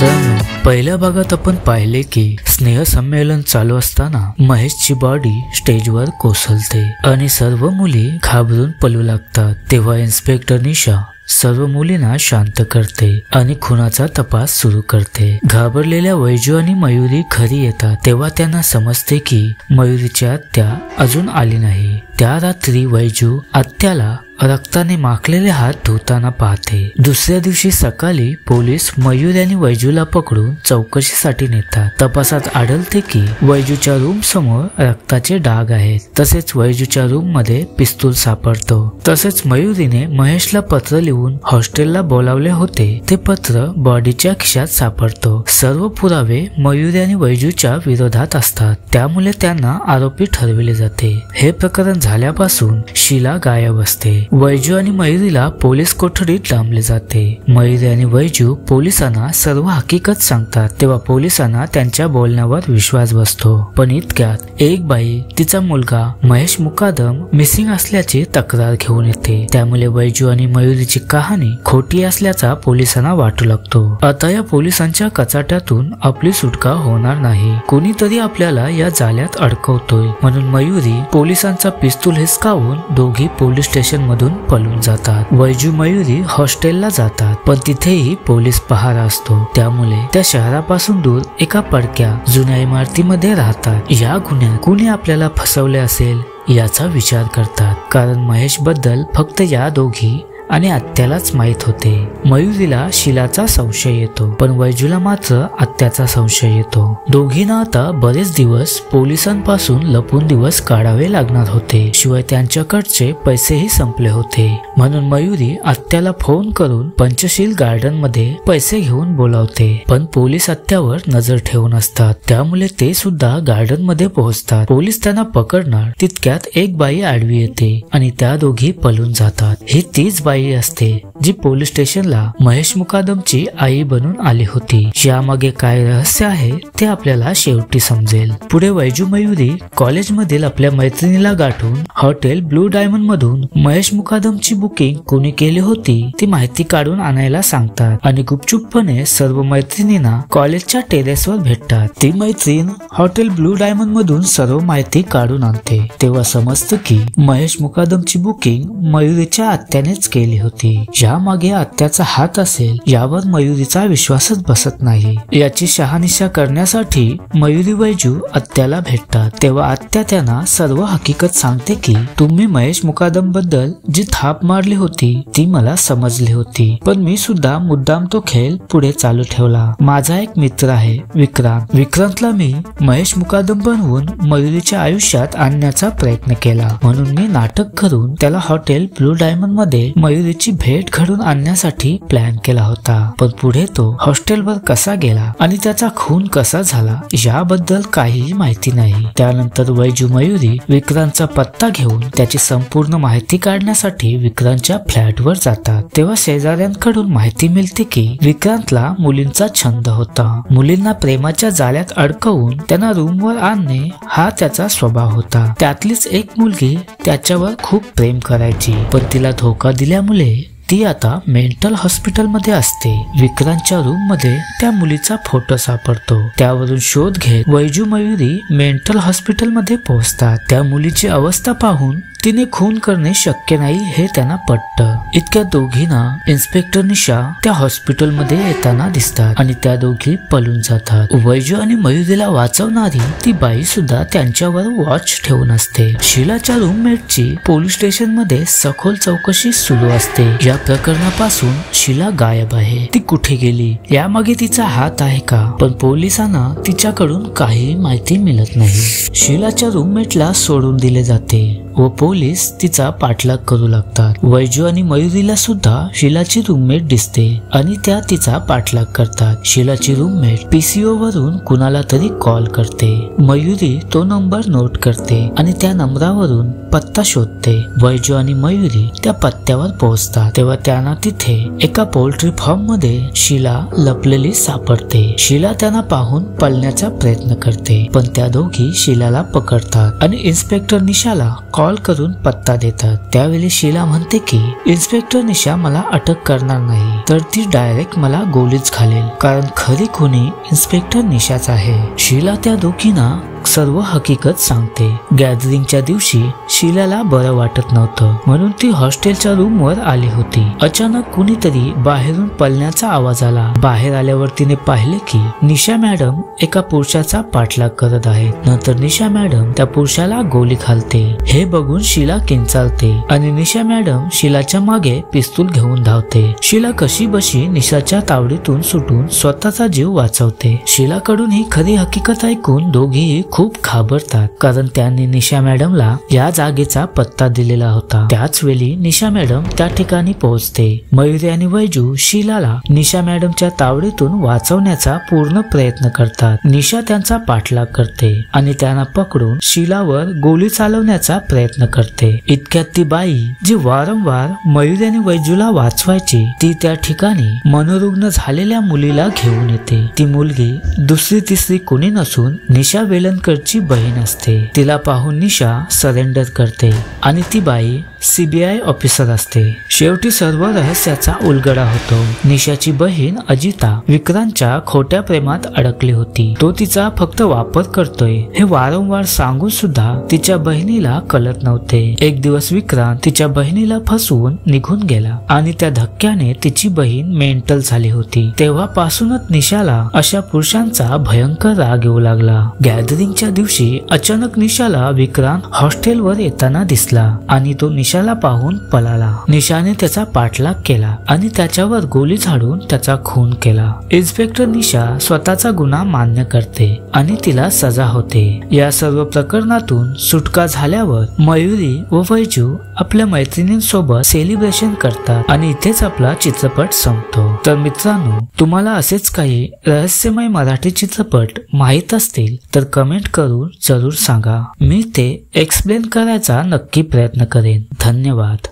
मित्रांनो, पहिल्या भागात आपण पाहिले की स्नेह संमेलन चालू असताना महेशची बॉडी स्टेजवर कोसळते आणि सर्व मुली घाबरून पळू लागतात। तेव्हा इन्स्पेक्टर निशा सर्व मुलींना शांत करते आणि खुनाचा तपास सुरू करते। घाबरलेल्या वैजू आणि मयुरी घरी येतात तेव्हा त्यांना समजते की मयुरीची आत्या अजून आली नाही। त्या रात्री वैजू आत्याला रक्ताने माखलेले हात धुताना पाहते। दुसऱ्या दिवशी सकाळी पोलीस मयूर आणि वैजूला पकडून चौकशीसाठी नेतात। तपासात आढळते की वैजूच्या रूम समोर रक्ताचे डाग आहेत, तसेच वैजूच्या रूम मध्ये पिस्तूल सापडतो। तसेच मयुरीने महेशला पत्र लिहून हॉस्टेलला बोलावले होते ते पत्र बॉडीच्या खिशात सापडतो। सर्व पुरावे मयुरी आणि वैजूच्या विरोधात असतात, त्यामुळे त्यांना आरोपी ठरविले जाते। हे प्रकरण झाल्यापासून शीला गायब असते। वैजू आणि मयुरीला पोलीस कोठडीत डांबले जाते। मयुरी आणि वैजू पोलिसांना सर्व हकीकत सांगतात तेव्हा पोलिसांना त्यांच्या बोलण्यावर विश्वास बसतो। पण इतक्यात एक बाई तिचा मुलगा महेश मुकादम मिसिंग असल्याची तक्रार घेऊन येते। त्यामुळे वैजू आणि मयुरीची कहाणी खोटी असल्याचा पोलिसांना वाटू लागतो। आता या पोलिसांच्या कचाट्यातून आपली सुटका होणार नाही, कोणीतरी आपल्याला या जाळ्यात अडकवतोय। म्हणून मयुरी पोलिसांचा पिस्तूल हिसकावून दोघी पोलीस स्टेशन मधून पळून जातात। वैजू मयुरी हॉस्टेलला जातात, पण तिथेही पोलीस पहारा असतो। त्यामुळे त्या शहरापासून दूर एका पडक्या जुन्या इमारतीमध्ये राहतात। या गुन्ह्यात कुणी आपल्याला फसवले असेल याचा विचार करतात, कारण महेश बद्दल फक्त या दोघी आणि आत्यालाच माहित होते। मयुरीला शीलाचा संशय येतो, पण वैजूला मात्र आत्याचा संशय येतो। दोघींना आता बरेच दिवस पोलिसांपासून लपून दिवस काढावे लागणार होते, शिवाय त्यांच्याकडचे पैसेही संपले होते। म्हणून मयुरी आत्याला फोन करून पंचशील गार्डन मध्ये पैसे घेऊन बोलावते, पण पोलीस आत्यावर नजर ठेवून असतात, त्यामुळे ते सुद्धा गार्डन मध्ये पोहोचतात। पोलीस त्यांना पकडणार तितक्यात एक बाई आडवी येते आणि त्या दोघी पळून जातात। ही तीच बाई असते जी पोलीस स्टेशनला महेश मुकादमची आई बनून आली होती। यामागे काय रहस्य आहे ते आपल्याला शेवटी समजेल। पुढे वैजू मयुरी कॉलेजमधील आपल्या मैत्रिणीला गाठून हॉटेल ब्लू डायमंड मधून महेश मुकादमची बुकिंग कोणी केली होती ती माहिती काढून आणायला सांगतात आणि गुपचूपपणे सर्व मैत्रिणींना कॉलेजच्या टेरेसवर भेटतात। ती मैत्रीण हॉटेल ब्लू डायमंड मधून सर्व माहिती काढून आणते, तेव्हा समजतं की महेश मुकादमची बुकिंग मयुरीच्या आत्यानेच केली होती। यामागे आत्याचा हात असेल यावर मयुरीचा विश्वासच बसत नाही। याची शहानिशा करण्यासाठी मयुरी वैजू आत्याला भेटतात, तेव्हा आत्या त्यांना सर्व हकीकत सांगते की तुम्ही महेश मुकादम बद्दल जी थाप मारली होती ती मला समजली होती, पण मी सुद्धा मुद्दाम तो खेळ पुढे चालू ठेवला। माझा एक मित्र आहे विक्रांतला मी महेश मुकादम बनवून मयुरीच्या आयुष्यात आणण्याचा प्रयत्न केला, म्हणून मी नाटक करून त्याला हॉटेल ब्लू डायमंड मध्ये मयुरीची भेट घडून आणण्यासाठी प्लॅन केला होता। पण पुढे तो हॉस्टेलवर कसा गेला आणि त्याचा खून कसा झाला याबद्दल काहीही माहिती नाही। त्यानंतर वैजू मयुरी विक्रांतचा पत्ता घेऊन त्याची संपूर्ण माहिती काढण्यासाठी विक्रांतच्या फ्लॅटवर जातात। तेव्हा शेजाऱ्यांकडून माहिती मिळते की विक्रांतला मुलींचा छंद होता। मुलींना प्रेमाच्या जाळ्यात अडकवून त्यांना रूमवर आणणे हा त्याचा स्वभाव होता। त्यातलीच एक मुलगी त्याच्यावर खूप प्रेम करायची, पण तिला धोका दिल्यामुळे ती आता मेंटल हॉस्पिटल मध्ये असते। विक्रांतच्या रूम मध्ये त्या मुलीचा फोटो सापडतो, त्यावरून शोध घेत वैजू मयुरी मेंटल हॉस्पिटल मध्ये पोहोचतात। त्या मुलीची अवस्था पाहून तिने खून करणे शक्य नाही हे त्यांना पटतं। इतक्या दोघींना इन्स्पेक्टर निशा त्या हॉस्पिटल मध्ये येताना दिसतात आणि त्या दोघी पळून जातात। वैजू आणि मयुरीला वाचवणारी ती बाई सुद्धा त्यांच्यावर वॉच ठेवून असते। शीलाच्या रूममेटची पोलीस स्टेशन मध्ये सखोल चौकशी सुरू असते। या प्रकरणापासून शीला गायब आहे, ती कुठे गेली यामागे तिचा हात आहे का, पण पोलिसांना तिच्याकडून काही माहिती मिळत नाही। शीलाच्या रूममेटला सोडून दिले जाते व पोलीस तिचा पाठलाग करू लागतात। वैजू आणि मयुरीला सुद्धा शीलाची रूममेट दिसते आणि त्या तिचा पाठलाग करतात। शीलाची रूममेट पीसीओ वरून कुणाला तरी कॉल करते। मयुरी तो नंबर नोट करते आणि त्या नंबरावरून पत्ता शोधते। वैजू आणि मयुरी त्या पत्त्यावर पोहोचतात तेव्हा त्यांना तिथे एका पोल्ट्री फार्म मध्ये शीला लपलेली सापडते। शीला त्यांना पाहून पळण्याचा प्रयत्न करते, पण त्या दोघी शीलाला पकडतात आणि इन्स्पेक्टर निशाला कॉल करून पत्ता देतात। त्यावेळी शीला म्हणते की इन्स्पेक्टर निशा मला अटक करणार नाही, तर ती डायरेक्ट मला गोलीच घालेल, कारण खरी खुनी इन्स्पेक्टर निशाच आहे। शीला त्या दोघींना सर्व हकीकत सांगते। गॅदरिंगच्या दिवशी शीलाला बरं वाटत नव्हतं, म्हणून ती हॉस्टेलच्या रूमवर आली होती। अचानक कुणीतरी बाहेरून पळण्याचा आवाज आला। बाहेर आल्यावर तिने पाहिले की निशा मॅडम एका पुरुषाचा पाठलाग करत आहेत। नंतर निशा मॅडम त्या पुरुषाला गोली घालते। हे बघून शीला किंचाळते आणि निशा मॅडम शीलाच्या मागे पिस्तूल घेऊन धावते। शीला कशी बशी निशाच्या तावडीतून सुटून स्वतःचा जीव वाचवते। शीलाकडून ही खरी हकीकत ऐकून दोघेही खूप घाबरतात, कारण त्यांनी निशा मॅडमला या जागेचा पत्ता दिलेला होता। त्याच वेळी निशा मॅडम त्या ठिकाणी पोहोचते। मयुरी आणि वैजू शीलाला निशा मॅडमच्या तावडीतून वाचवण्याचा पूर्ण प्रयत्न करतात। निशा त्यांचा पाठलाग करते आणि त्यांना पकडून शीलावर गोली चालवण्याचा प्रयत्न करते। इतक्यात ती बाई जी वारंवार मयुरी आणि वैजूला वाचवायची, ती त्या ठिकाणी मनोरुग्ण झालेल्या मुलीला घेऊन येते। ती मुलगी दुसरी तिसरी कोणी नसून निशा वेलणकरची बहीण असते। तिला पाहून निशा सरेंडर करते आणि ती बाई CBI ऑफिसर असते। शेवटी सर्व रहस्याचा उलगडा होतो। निशाची बहीण अजिता विक्रांतच्या खोट्या प्रेमात अडकली होती। तो तिचा फक्त वापर करतोय हे वारंवार सांगून सुद्धा तिच्या बहिणीला कळत नव्हते। एक दिवस विक्रांत तिच्या बहिणीला फसवून निघून गेला आणि त्या धक्क्याने तिची बहीण मेंटल झाली होती। तेव्हापासूनच निशाला अशा पुरुषांचा भयंकर राग येऊ लागला। गॅदरिंगच्या दिवशी अचानक निशाला विक्रांत हॉस्टेलवर येताना दिसला आणि तो निशाला पाहून पळाला। निशाने त्याचा पाठलाग केला आणि त्याच्यावर गोली झाडून त्याचा खून केला। इन्स्पेक्टर निशा स्वतःचा गुन्हा मान्य करते आणि तिला सजा होते। या सर्व प्रकरणातून सुटका झाल्यावर मयुरी व वैजू आपल्या मैत्रिणींसोबत सेलिब्रेशन करतात आणि इथेच आपला चित्रपट संपतो। तर मित्रांनो, तुम्हाला असेच काही रहस्यमय मराठी चित्रपट माहित असतील तर कमेंट करून जरूर सांगा। मी ते एक्सप्लेन करायचा नक्की प्रयत्न करेन। धन्यवाद।